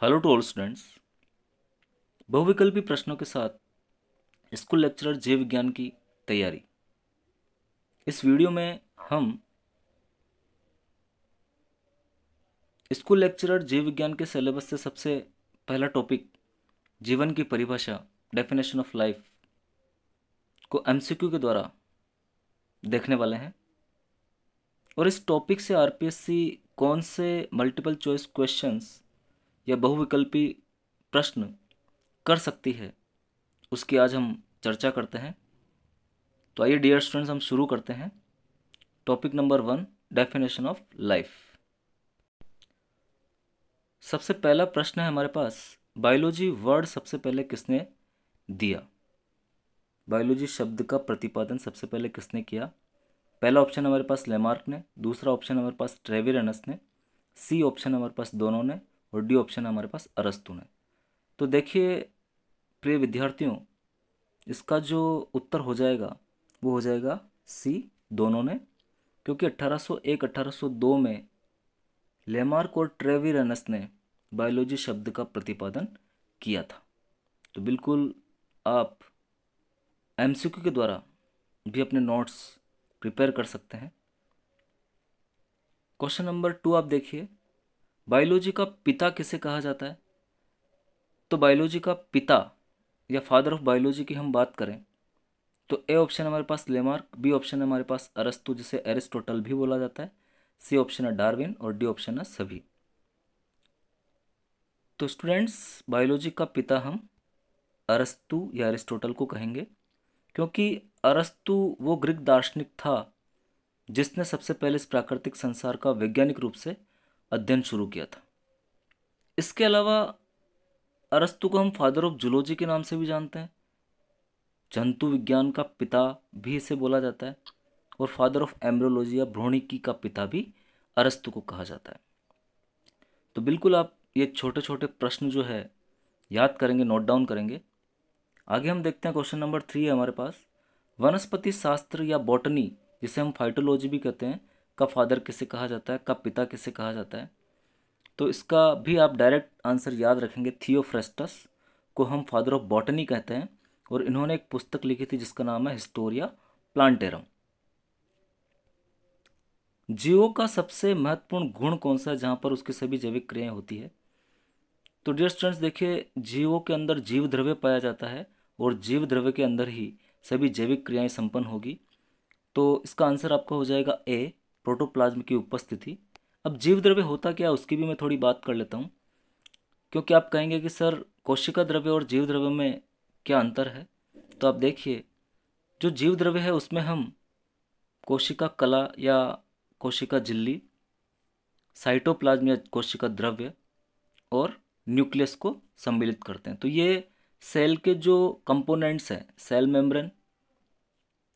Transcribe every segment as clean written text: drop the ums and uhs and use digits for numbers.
Hello to all students. बहुविकल्पी प्रश्नों के साथ स्कूल लेक्चरर जीव विज्ञान की तैयारी। इस वीडियो में हम स्कूल लेक्चरर जीव विज्ञान के सिलेबस से सबसे पहला टॉपिक जीवन की परिभाषा डेफिनेशन ऑफ लाइफ को एमसीक्यू के द्वारा देखने वाले हैं। और इस टॉपिक से आरपीएससी कौन से मल्टीपल चॉइस क्वेश्चंस या बहुविकल्पी प्रश्न कर सकती है उसकी आज हम चर्चा करते हैं। तो आइए डियर स्टूडेंट्स, हम शुरू करते हैं। Topic number 1, definition of life. सबसे पहला प्रश्न है हमारे पास, बायोलॉजी वर्ड सबसे पहले किसने दिया? बायोलॉजी शब्द का प्रतिपादन सबसे पहले किसने किया? पहला ऑप्शन हमारे पास लेमार्क ने, दूसरा ऑप्शन हमारे पास ट्रेविरनस ने, सी ऑप्शन हमारे पास दोनों ने, और डी ऑप्शन हमारे पास अरस्तु ने। तो देखिए प्रिय विद्यार्थियों, इसका जो उत्तर हो जाएगा वो हो जाएगा सी, दोनों ने, क्योंकि 1801-1802 में लेमार्क और ट्रेविरनस ने बायोलॉजी शब्द का प्रतिपादन किया था। तो बिल्कुल आप एमसीक्यू के द्वारा भी अपने नोट्स प्रिपेयर कर सकते हैं। क्वेश्चन नंबर 2 आप देखिए, बायोलॉजी का पिता किसे कहा जाता है? तो बायोलॉजी का पिता या फादर ऑफ बायोलॉजी की हम बात करें तो ए ऑप्शन हमारे पास लेमार्क, बी ऑप्शन हमारे पास अरस्तु जिसे एरिस्टोटल भी बोला जाता है, सी ऑप्शन है डार्विन और डी ऑप्शन है सभी। तो स्टूडेंट्स, बायोलॉजी का पिता हम अरस्तु या एरिस्टोटल को कहेंगे, क्योंकि अरस्तु वो ग्रीक दार्शनिक था जिसने सबसे पहले इस प्राकृतिक संसार का वैज्ञानिक रूप से अध्ययन शुरू किया था। इसके अलावा अरस्तु को हम फादर ऑफ जूलॉजी के नाम से भी जानते हैं, जंतु विज्ञान का पिता भी इसे बोला जाता है, और फादर ऑफ एम्ब्रियोलॉजी या भ्रूणिकी का पिता भी अरस्तु को कहा जाता है। तो बिल्कुल आप ये छोटे छोटे प्रश्न जो है याद करेंगे, नोट डाउन करेंगे। आगे हम देखते हैं क्वेश्चन नंबर 3 है हमारे पास, वनस्पति शास्त्र या बॉटनी जिसे हम फाइटोलॉजी भी कहते हैं का फादर किसे कहा जाता है, का पिता किसे कहा जाता है? तो इसका भी आप डायरेक्ट आंसर याद रखेंगे, थियोफ्रेस्टस को हम फादर ऑफ बॉटनी कहते हैं, और इन्होंने एक पुस्तक लिखी थी जिसका नाम है हिस्टोरिया प्लांटेरम। जीवों का सबसे महत्वपूर्ण गुण कौन सा है जहाँ पर उसकी सभी जैविक क्रियाएं होती है? तो डियर स्टूडेंट्स देखिए, जीवों के अंदर जीव द्रव्य पाया जाता है और जीव द्रव्य के अंदर ही सभी जैविक क्रियाएं संपन्न होगी। तो इसका आंसर आपका हो जाएगा ए, प्रोटोप्लाज्म की उपस्थिति। अब जीव द्रव्य होता क्या है उसकी भी मैं थोड़ी बात कर लेता हूँ, क्योंकि आप कहेंगे कि सर कोशिका द्रव्य और जीव द्रव्य में क्या अंतर है? तो आप देखिए, जो जीव द्रव्य है उसमें हम कोशिका कला या कोशिका झिल्ली, साइटोप्लाज्म या कोशिका द्रव्य और न्यूक्लियस को सम्मिलित करते हैं। तो ये सेल के जो कंपोनेंट्स हैं, सेल मेम्ब्रेन,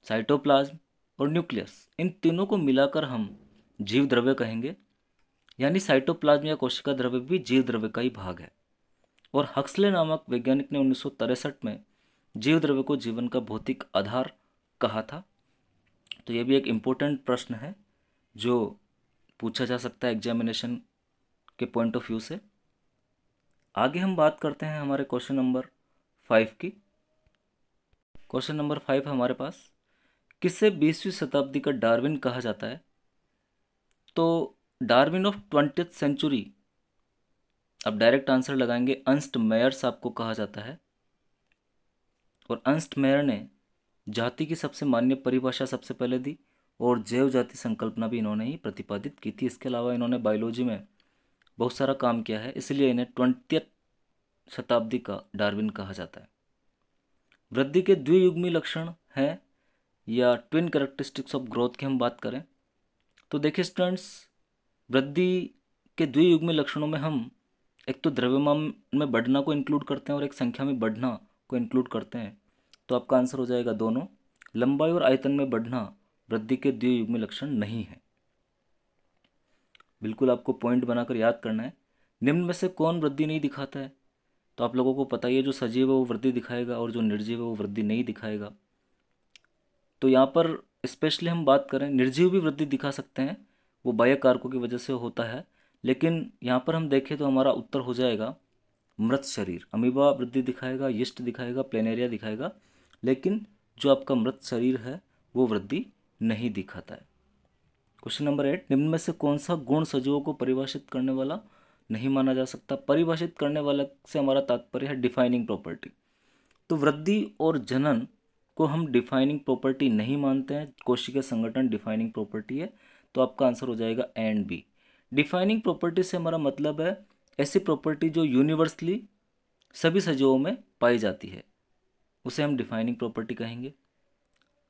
साइटोप्लाज्म और न्यूक्लियस, इन तीनों को मिलाकर हम जीव द्रव्य कहेंगे। यानी साइटोप्लाज्म या कोशिका द्रव्य भी जीव द्रव्य का ही भाग है। और हक्सले नामक वैज्ञानिक ने 1963 में जीव द्रव्य को जीवन का भौतिक आधार कहा था। तो ये भी एक इम्पोर्टेंट प्रश्न है जो पूछा जा सकता है एग्जामिनेशन के पॉइंट ऑफ व्यू से। आगे हम बात करते हैं हमारे क्वेश्चन नंबर 5 की। क्वेश्चन नंबर 5 हमारे पास, किसे 20वीं शताब्दी का डार्विन कहा जाता है? तो डार्विन ऑफ 20th सेंचुरी, अब डायरेक्ट आंसर लगाएंगे, अर्नस्ट मेयर साहब को कहा जाता है। और अर्नस्ट मेयर ने जाति की सबसे मान्य परिभाषा सबसे पहले दी और जैव जाति संकल्पना भी इन्होंने ही प्रतिपादित की थी। इसके अलावा इन्होंने बायोलॉजी में बहुत सारा काम किया है, इसलिए इन्हें 20th शताब्दी का डार्विन कहा जाता है। वृद्धि के द्वियुग्मी लक्षण हैं या ट्विन कैरेक्टरिस्टिक्स ऑफ ग्रोथ की हम बात करें तो देखिए स्टूडेंट्स, वृद्धि के द्वियुग्मी लक्षणों में हम एक तो द्रव्यमान में बढ़ना को इंक्लूड करते हैं और एक संख्या में बढ़ना को इंक्लूड करते हैं। तो आपका आंसर हो जाएगा दोनों। लंबाई और आयतन में बढ़ना वृद्धि के द्वियुग्मी लक्षण नहीं है। बिल्कुल आपको पॉइंट बनाकर याद करना है। निम्न में से कौन वृद्धि नहीं दिखाता है? तो आप लोगों को पता ही है, जो सजीव है वो वृद्धि दिखाएगा और जो निर्जीव है वो वृद्धि नहीं दिखाएगा। तो यहाँ पर स्पेशली हम बात करें, निर्जीव भी वृद्धि दिखा सकते हैं, वो बाह्य कारकों की वजह से होता है। लेकिन यहाँ पर हम देखें तो हमारा उत्तर हो जाएगा मृत शरीर, अमीबा वृद्धि दिखाएगा, यीस्ट दिखाएगा, प्लेनेरिया दिखाएगा, लेकिन जो आपका मृत शरीर है वो वृद्धि नहीं दिखाता है। क्वेश्चन नंबर 8, निम्न में से कौन सा गुण सजीवों को परिभाषित करने वाला नहीं माना जा सकता? परिभाषित करने वाला से हमारा तात्पर्य है डिफाइनिंग प्रॉपर्टी। तो वृद्धि और जनन को हम डिफाइनिंग प्रॉपर्टी नहीं मानते हैं, कोशिकीय संगठन डिफाइनिंग प्रॉपर्टी है, तो आपका आंसर हो जाएगा एंड बी। डिफाइनिंग प्रॉपर्टी से हमारा मतलब है ऐसी प्रॉपर्टी जो यूनिवर्सली सभी सजीवों में पाई जाती है, उसे हम डिफाइनिंग प्रॉपर्टी कहेंगे।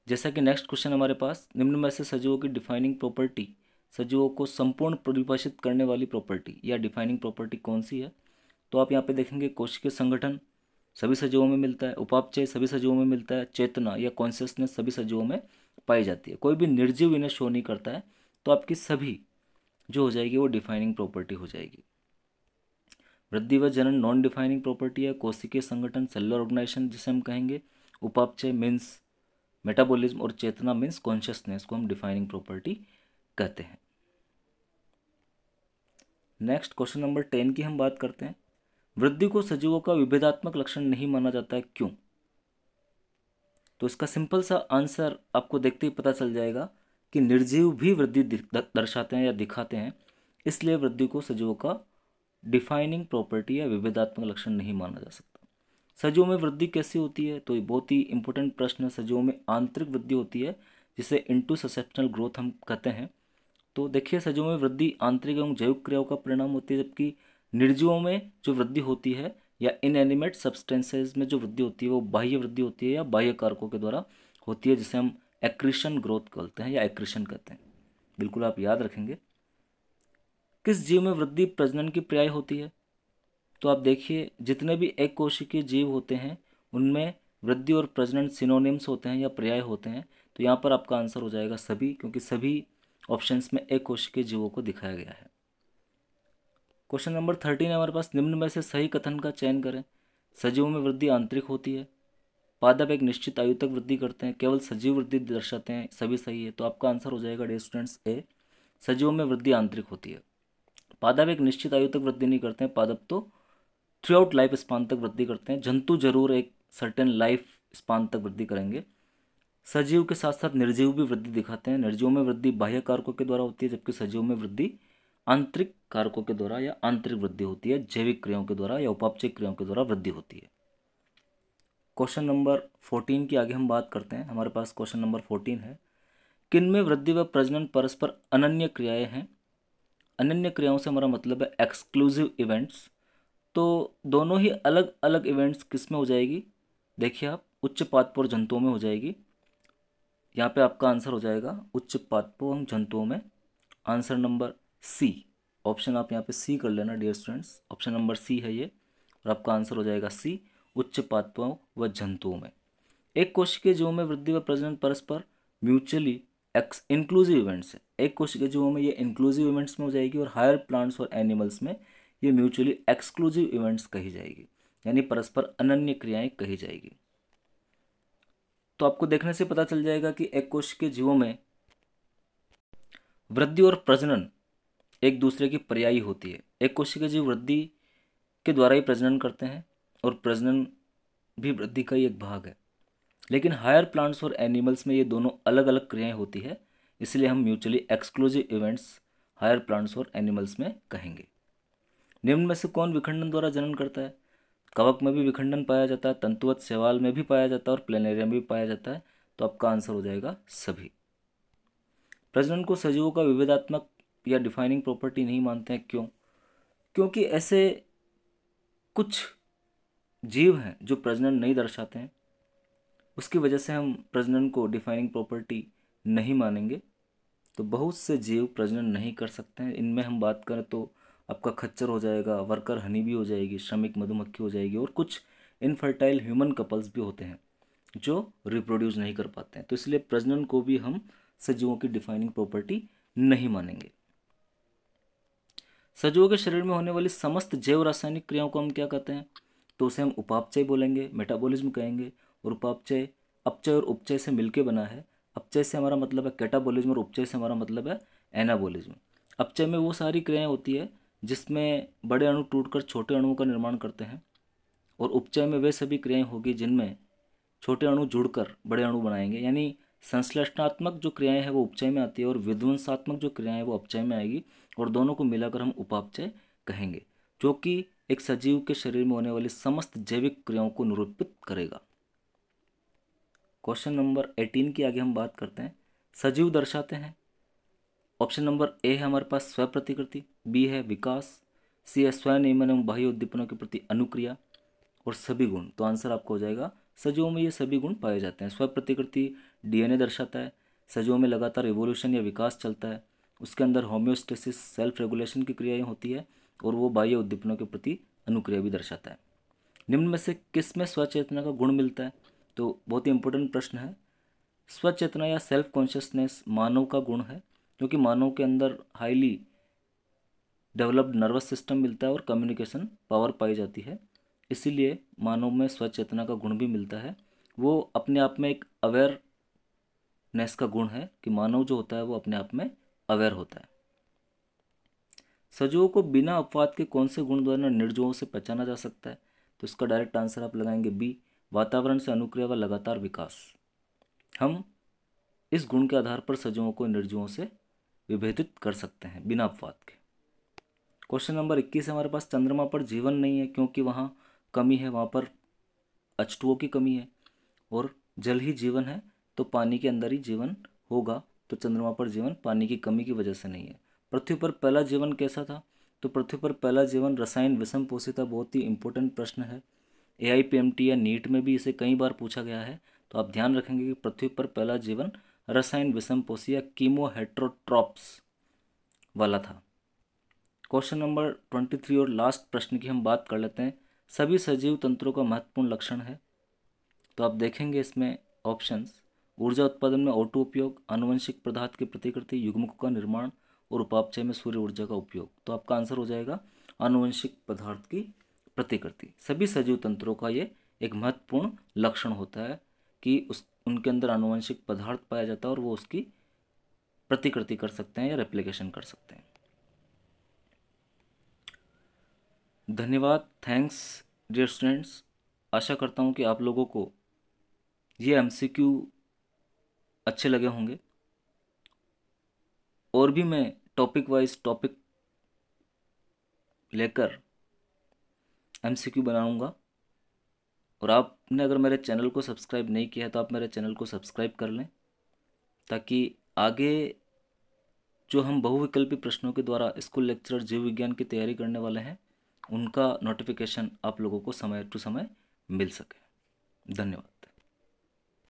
जैसा कि नेक्स्ट क्वेश्चन हमारे पास, निम्न में से सजीवों की डिफाइनिंग प्रॉपर्टी, सजीवों को संपूर्ण परिभाषित करने वाली प्रॉपर्टी या डिफाइनिंग प्रॉपर्टी कौन सी है? तो आप यहाँ पे देखेंगे कोशिकीय संगठन सभी सजीवों में मिलता है, उपापचय सभी सजीवों में मिलता है, चेतना या कॉन्शियसनेस सभी सजीवों में पाई जाती है। कोई भी निर्जीव इन्हें शो नहीं करता है, तो आपकी सभी जो हो जाएगी वो डिफाइनिंग प्रॉपर्टी हो जाएगी। वृद्धि व जनन नॉन डिफाइनिंग प्रॉपर्टी है, कोशिकीय संगठन सेलुलर ऑर्गेनाइजेशन जिसे हम कहेंगे, उपापचय मीन्स मेटाबॉलिज्म और चेतना मीन्स कॉन्शियसनेस को हम डिफाइनिंग प्रॉपर्टी कहते हैं। नेक्स्ट क्वेश्चन नंबर 10 की हम बात करते हैं। वृद्धि को सजीवों का विभेदात्मक लक्षण नहीं माना जाता है, क्यों? तो इसका सिंपल सा आंसर आपको देखते ही पता चल जाएगा कि निर्जीव भी वृद्धि दर्शाते हैं या दिखाते हैं, इसलिए वृद्धि को सजीवों का डिफाइनिंग प्रॉपर्टी या विभेदात्मक लक्षण नहीं माना जा सकता। सजीवों में वृद्धि कैसी होती है? तो ये बहुत ही इंपॉर्टेंट प्रश्न है। सजीवों में आंतरिक वृद्धि होती है जिसे इंटरसेप्शनल ग्रोथ हम कहते हैं। तो देखिए, सजीवों में वृद्धि आंतरिक एवं जैविक क्रियाओं का परिणाम होती है, जबकि निर्जीवों में जो वृद्धि होती है या इनएनिमेट सब्सटेंसेज में जो वृद्धि होती है वो बाह्य वृद्धि होती है या बाह्य कारकों के द्वारा होती है, जिसे हम एक्रीशन ग्रोथ कहते हैं या एक्रीशन कहते हैं। बिल्कुल आप याद रखेंगे। किस जीव में वृद्धि प्रजनन की पर्याय होती है? तो आप देखिए, जितने भी एक कोशिकीय जीव होते हैं उनमें वृद्धि और प्रजनन सिनोनिम्स होते हैं या पर्याय होते हैं। तो यहाँ पर आपका आंसर हो जाएगा सभी, क्योंकि सभी ऑप्शंस में एक कोशिकीय जीवों को दिखाया गया है। क्वेश्चन नंबर 13 है हमारे पास, निम्न में से सही कथन का चयन करें। सजीवों में वृद्धि आंतरिक होती है, पादप एक निश्चित आयु तक वृद्धि करते हैं, केवल सजीव वृद्धि दर्शाते हैं, सभी सही है। तो आपका आंसर हो जाएगा डियर स्टूडेंट्स ए, सजीवों में वृद्धि आंतरिक होती है। पादप एक निश्चित आयु तक वृद्धि नहीं करते हैं, पादप तो थ्रू आउट लाइफ स्पान तक वृद्धि करते हैं। जंतु जरूर एक सर्टेन लाइफ स्पान तक वृद्धि करेंगे। सजीव के साथ साथ निर्जीव भी वृद्धि दिखाते हैं। निर्जीवों में वृद्धि बाह्य कारकों के द्वारा होती है, जबकि सजीवों में वृद्धि आंतरिक कारकों के द्वारा या आंतरिक वृद्धि होती है, जैविक क्रियाओं के द्वारा या उपापचय क्रियाओं के द्वारा वृद्धि होती है। क्वेश्चन नंबर 14 की आगे हम बात करते हैं। हमारे पास क्वेश्चन नंबर 14 है, किन में वृद्धि व प्रजनन परस्पर अनन्य क्रियाएं हैं? अनन्य क्रियाओं से हमारा मतलब है एक्सक्लूसिव इवेंट्स। तो दोनों ही अलग अलग इवेंट्स किस में हो जाएगी? देखिए आप, उच्च पादपों और जंतुओं में हो जाएगी। यहाँ पे आपका आंसर हो जाएगा उच्च पादपों एवं जंतुओं में। आंसर नंबर सी, ऑप्शन आप यहाँ पे सी कर लेना dear students, option number C है ये, और आपका आंसर हो जाएगा सी, उच्च पादपों व जंतुओं में। एक कोशिकीय जीवों में वृद्धि व प्रजनन परस्पर म्यूचुअली इंक्लूसिव इवेंट्स है। एक कोशिकीय जीवों में ये इंक्लूसिव इवेंट्स में हो जाएगी, और हायर प्लांट्स और एनिमल्स में ये म्यूचुअली एक्सक्लूसिव इवेंट्स कही जाएगी, यानी परस्पर अनन्य क्रियाएं कही जाएगी। तो आपको देखने से पता चल जाएगा कि एक कोशिकीय जीवों में वृद्धि और प्रजनन एक दूसरे की पर्यायी होती है। एक कोशिकीय जीव वृद्धि के द्वारा ही प्रजनन करते हैं, और प्रजनन भी वृद्धि का ही एक भाग है। लेकिन हायर प्लांट्स और एनिमल्स में ये दोनों अलग अलग क्रियाएं होती है, इसलिए हम mutually exclusive events higher plants और एनिमल्स में कहेंगे। निम्न में से कौन विखंडन द्वारा जनन करता है? कवक में भी विखंडन पाया जाता है, तंतुवत शैवाल में भी पाया जाता है, और प्लेनेरिया में भी पाया जाता है। तो आपका आंसर हो जाएगा सभी। प्रजनन को सजीवों का विभेदात्मक या डिफाइनिंग प्रॉपर्टी नहीं मानते हैं, क्यों? क्योंकि ऐसे कुछ जीव हैं जो प्रजनन नहीं दर्शाते हैं, उसकी वजह से हम प्रजनन को डिफाइनिंग प्रॉपर्टी नहीं मानेंगे। तो बहुत से जीव प्रजनन नहीं कर सकते हैं। इनमें हम बात करें तो आपका खच्चर हो जाएगा, वर्कर हनी भी हो जाएगी, श्रमिक मधुमक्खी हो जाएगी, और कुछ इनफर्टाइल ह्यूमन कपल्स भी होते हैं जो रिप्रोड्यूस नहीं कर पाते हैं। तो इसलिए प्रजनन को भी हम सजीवों की डिफाइनिंग प्रॉपर्टी नहीं मानेंगे। सजीवों के शरीर में होने वाली समस्त जैव रासायनिक क्रियाओं को हम क्या कहते हैं? तो उसे हम उपापचय बोलेंगे, मेटाबॉलिज्म कहेंगे। और उपापचय अपचय और उपचय से मिलकर बना है। अपचय से हमारा मतलब है कैटाबॉलिज्म, और उपचय से हमारा मतलब है एनाबॉलिज्म। अपचय में वो सारी क्रियाएं होती है जिसमें बड़े अणु टूटकर छोटे अणुओं का निर्माण करते हैं, और उपचय में वे सभी क्रियाएं होगी जिनमें छोटे अणु जुड़कर बड़े अणु बनाएंगे। यानी संश्लेषणात्मक जो क्रियाएं हैं वो उपचय में आती है और विध्वंसात्मक जो क्रियाएं हैं वो अपचय में आएगी, और दोनों को मिलाकर हम उपापचय कहेंगे, जो कि एक सजीव के शरीर में होने वाली समस्त जैविक क्रियाओं को निरूपित करेगा। क्वेश्चन नंबर 18 की आगे हम बात करते हैं। सजीव दर्शाते हैं। ऑप्शन नंबर ए है हमारे पास स्व प्रतिकृति, बी है विकास, सी है स्वयं नियमन एवं बाह्य उद्दीपनों के प्रति अनुक्रिया, और सभी गुण। तो आंसर आपको हो जाएगा सजीवों में ये सभी गुण पाए जाते हैं। स्व प्रतिकृति डीएनए दर्शाता है, सजीवों में लगातार इवोल्यूशन या विकास चलता है, उसके अंदर होम्योस्टेसिस सेल्फ रेगुलेशन की क्रियाएं होती है, और वो बाह्य उद्दीपनों के प्रति अनुक्रिया भी दर्शाता है। निम्न में से किस में स्वचेतना का गुण मिलता है? तो बहुत ही इंपॉर्टेंट प्रश्न है। स्वचेतना या सेल्फ कॉन्शियसनेस मानव का गुण है, क्योंकि मानव के अंदर हाईली डेवलप्ड नर्वस सिस्टम मिलता है और कम्युनिकेशन पावर पाई जाती है, इसीलिए मानव में स्वचेतना का गुण भी मिलता है। वो अपने आप में एक अवेयरनेस का गुण है कि मानव जो होता है वो अपने आप में अवेयर होता है। सजीवों को बिना अपवाद के कौन से गुण द्वारा निर्जीवों से पहचाना जा सकता है? तो इसका डायरेक्ट आंसर आप लगाएंगे बी, वातावरण से अनुक्रिया व लगातार विकास। हम इस गुण के आधार पर सजीवों को निर्जीवों से विभेदित कर सकते हैं बिना अपवाद के। क्वेश्चन नंबर 21 हमारे पास, चंद्रमा पर जीवन नहीं है क्योंकि वहाँ कमी है, वहाँ पर H2O की कमी है, और जल ही जीवन है, तो पानी के अंदर ही जीवन होगा, तो चंद्रमा पर जीवन पानी की कमी की वजह से नहीं है। पृथ्वी पर पहला जीवन कैसा था? तो पृथ्वी पर पहला जीवन रसायन विषम पोषी था। बहुत ही इंपॉर्टेंट प्रश्न है, AIPMT या नीट में भी इसे कई बार पूछा गया है, तो आप ध्यान रखेंगे कि पृथ्वी पर पहला जीवन रसायन विषम पोषी या कीमो हेट्रोट्रॉप्स वाला था। क्वेश्चन नंबर 23 और लास्ट प्रश्न की हम बात कर लेते हैं। सभी सजीव तंत्रों का महत्वपूर्ण लक्षण है। तो आप देखेंगे इसमें ऑप्शंस, ऊर्जा उत्पादन में ऑटो उपयोग, आनुवंशिक पदार्थ की प्रतिकृति, युग्मकों का निर्माण, और उपापचय में सूर्य ऊर्जा का उपयोग। तो आपका आंसर हो जाएगा आनुवंशिक पदार्थ की प्रतिकृति। सभी सजीव तंत्रों का ये एक महत्वपूर्ण लक्षण होता है कि उनके अंदर आनुवंशिक पदार्थ पाया जाता है और वो उसकी प्रतिकृति कर सकते हैं या रेप्लिकेशन कर सकते हैं। धन्यवाद, थैंक्स डियर स्टूडेंट्स। आशा करता हूँ कि आप लोगों को ये MCQ अच्छे लगे होंगे, और भी मैं टॉपिक वाइज टॉपिक लेकर MCQ बनाऊंगा। और आपने अगर मेरे चैनल को सब्सक्राइब नहीं किया है तो आप मेरे चैनल को सब्सक्राइब कर लें, ताकि आगे जो हम बहुविकल्पी प्रश्नों के द्वारा स्कूल लेक्चरर जीव विज्ञान की तैयारी करने वाले हैं उनका नोटिफिकेशन आप लोगों को समय टू समय मिल सके। धन्यवाद।